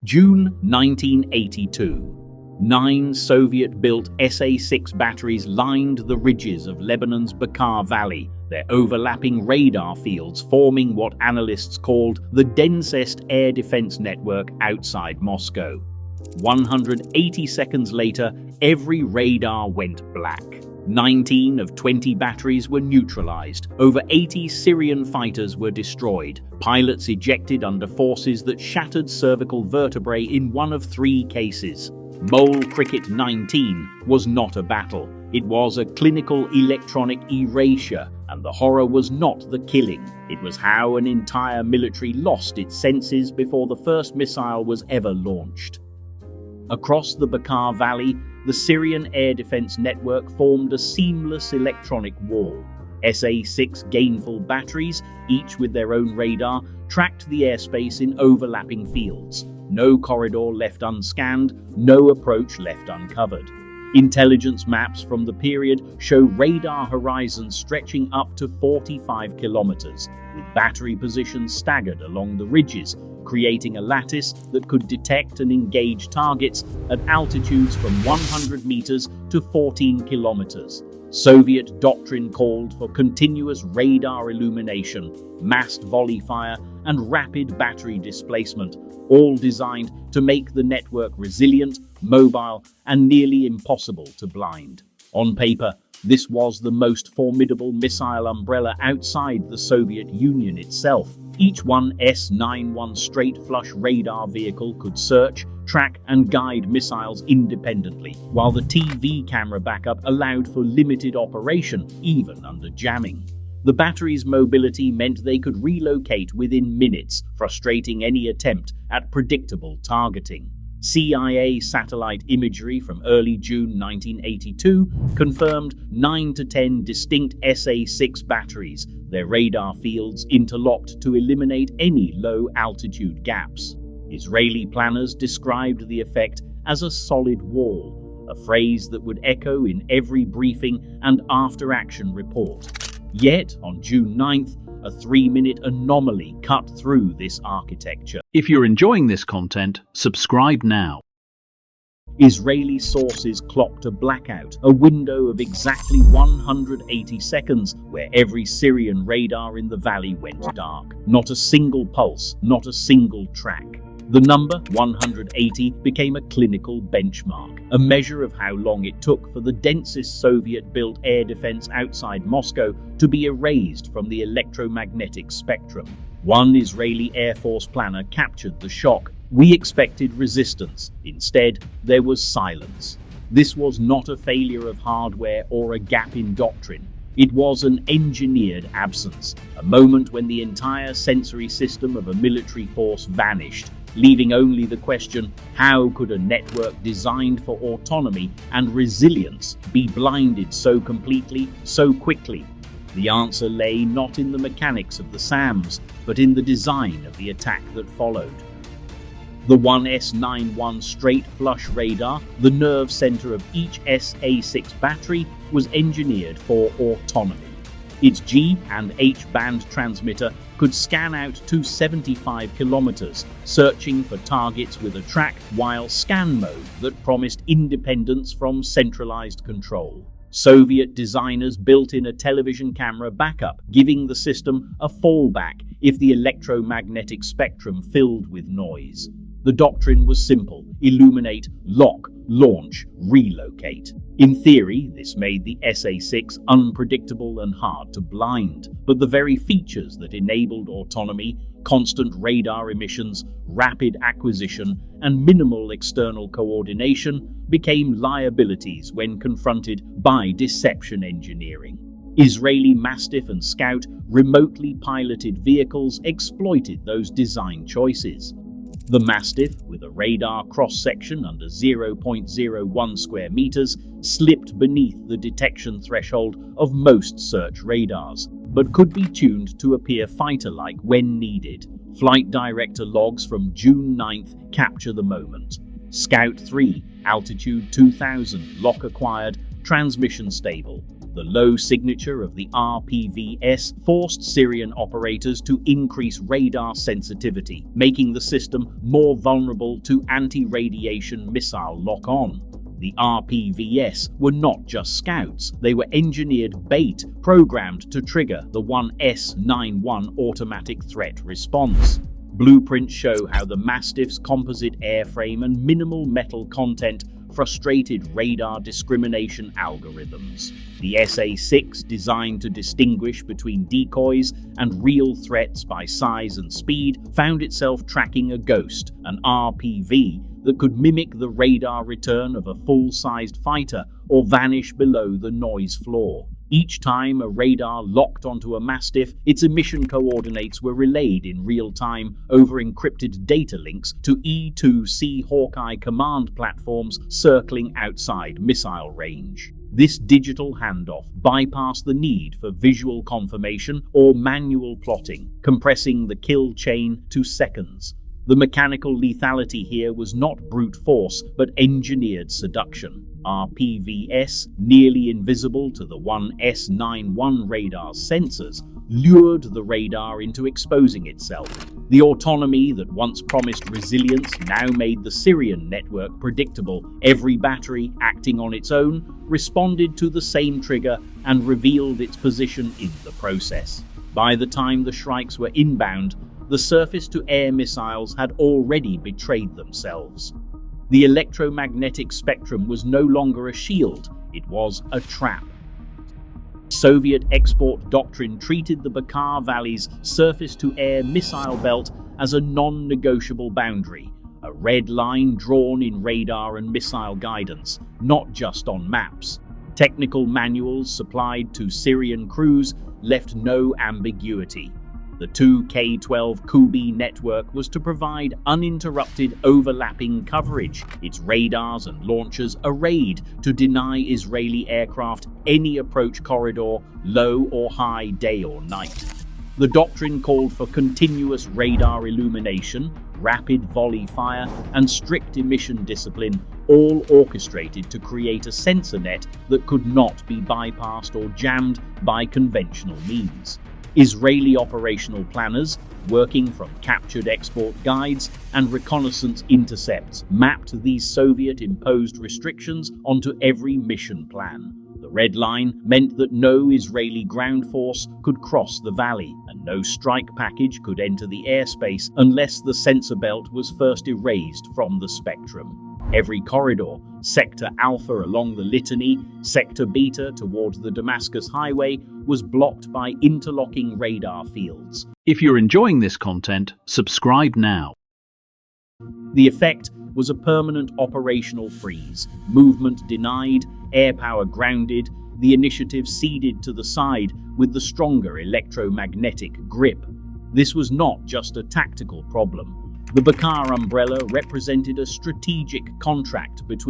June 1982. 9 Soviet-built SA-6 batteries lined the ridges of Lebanon's Bekaa Valley, their overlapping radar fields forming what analysts called the densest air defense network outside Moscow. 180 seconds later, every radar went black. 19 of 20 batteries were neutralized. Over 80 Syrian fighters were destroyed. Pilots ejected under forces that shattered cervical vertebrae in one of 3 cases. Mole Cricket 19 was not a battle. It was a clinical electronic erasure, and the horror was not the killing. It was how an entire military lost its senses before the first missile was ever launched. Across the Bekaa Valley, the Syrian air defense network formed a seamless electronic wall. SA-6 gainful batteries, each with their own radar, tracked the airspace in overlapping fields. No corridor left unscanned, no approach left uncovered. Intelligence maps from the period show radar horizons stretching up to 45 kilometers, with battery positions staggered along the ridges, creating a lattice that could detect and engage targets at altitudes from 100 meters to 14 kilometers. Soviet doctrine called for continuous radar illumination, massed volley fire, and rapid battery displacement, all designed to make the network resilient, mobile, and nearly impossible to blind. On paper, this was the most formidable missile umbrella outside the Soviet Union itself. Each 1S-91 straight-flush radar vehicle could search, track, and guide missiles independently, while the TV camera backup allowed for limited operation, even under jamming. The battery's mobility meant they could relocate within minutes, frustrating any attempt at predictable targeting. CIA satellite imagery from early June 1982 confirmed 9 to 10 distinct SA-6 batteries, their radar fields interlocked to eliminate any low-altitude gaps. Israeli planners described the effect as a solid wall, a phrase that would echo in every briefing and after-action report. Yet, on June 9th, a 3-minute anomaly cut through this architecture. If you're enjoying this content, subscribe now. Israeli sources clocked a blackout, a window of exactly 180 seconds, where every Syrian radar in the valley went dark. Not a single pulse, not a single track. The number 180 became a clinical benchmark, a measure of how long it took for the densest Soviet-built air defense outside Moscow to be erased from the electromagnetic spectrum. One Israeli Air Force planner captured the shock. "We expected resistance. Instead, there was silence." This was not a failure of hardware or a gap in doctrine. It was an engineered absence, a moment when the entire sensory system of a military force vanished, leaving only the question, how could a network designed for autonomy and resilience be blinded so completely, so quickly? The answer lay not in the mechanics of the SAMs, but in the design of the attack that followed. The 1S-91 straight flush radar, the nerve center of each SA-6 battery, was engineered for autonomy. Its G and H band transmitter could scan out to 75 kilometers, searching for targets with a track while scan mode that promised independence from centralized control. Soviet designers built in a television camera backup, giving the system a fallback if the electromagnetic spectrum filled with noise. The doctrine was simple: illuminate, lock, launch, relocate. In theory, this made the SA-6 unpredictable and hard to blind, but the very features that enabled autonomy, constant radar emissions, rapid acquisition, and minimal external coordination became liabilities when confronted by deception engineering. Israeli Mastiff and Scout remotely piloted vehicles exploited those design choices. The Mastiff, with a radar cross-section under 0.01 square meters, slipped beneath the detection threshold of most search radars, but could be tuned to appear fighter-like when needed. Flight director logs from June 9th capture the moment. Scout 3, altitude 2000, lock acquired, transmission stable. The low signature of the RPVs forced Syrian operators to increase radar sensitivity, making the system more vulnerable to anti-radiation missile lock-on. The RPVs were not just scouts, they were engineered bait programmed to trigger the 1S91 automatic threat response. Blueprints show how the Mastiff's composite airframe and minimal metal content frustrated radar discrimination algorithms. The SA-6, designed to distinguish between decoys and real threats by size and speed, found itself tracking a ghost, an RPV, that could mimic the radar return of a full-sized fighter or vanish below the noise floor. Each time a radar locked onto a Mastiff, its emission coordinates were relayed in real time over encrypted data links to E-2C Hawkeye command platforms circling outside missile range. This digital handoff bypassed the need for visual confirmation or manual plotting, compressing the kill chain to seconds. The mechanical lethality here was not brute force, but engineered seduction. RPVs, nearly invisible to the 1S91 radar's sensors, lured the radar into exposing itself. The autonomy that once promised resilience now made the Syrian network predictable. Every battery, acting on its own, responded to the same trigger and revealed its position in the process. By the time the Shrikes were inbound, the surface-to-air missiles had already betrayed themselves. The electromagnetic spectrum was no longer a shield, it was a trap. Soviet export doctrine treated the Bekaa Valley's surface-to-air missile belt as a non-negotiable boundary, a red line drawn in radar and missile guidance, not just on maps. Technical manuals supplied to Syrian crews left no ambiguity. The 2K12 Kubi network was to provide uninterrupted overlapping coverage, its radars and launchers arrayed to deny Israeli aircraft any approach corridor, low or high, day or night. The doctrine called for continuous radar illumination, rapid volley fire, and strict emission discipline, all orchestrated to create a sensor net that could not be bypassed or jammed by conventional means. Israeli operational planners, working from captured export guides and reconnaissance intercepts, mapped these Soviet-imposed restrictions onto every mission plan. The red line meant that no Israeli ground force could cross the valley, and no strike package could enter the airspace unless the sensor belt was first erased from the spectrum. Every corridor, Sector Alpha along the Litany, Sector Beta towards the Damascus Highway, was blocked by interlocking radar fields. If you're enjoying this content, subscribe now. The effect was a permanent operational freeze, movement denied, air power grounded, the initiative ceded to the side with the stronger electromagnetic grip. This was not just a tactical problem. The Bekaa umbrella represented a strategic contract between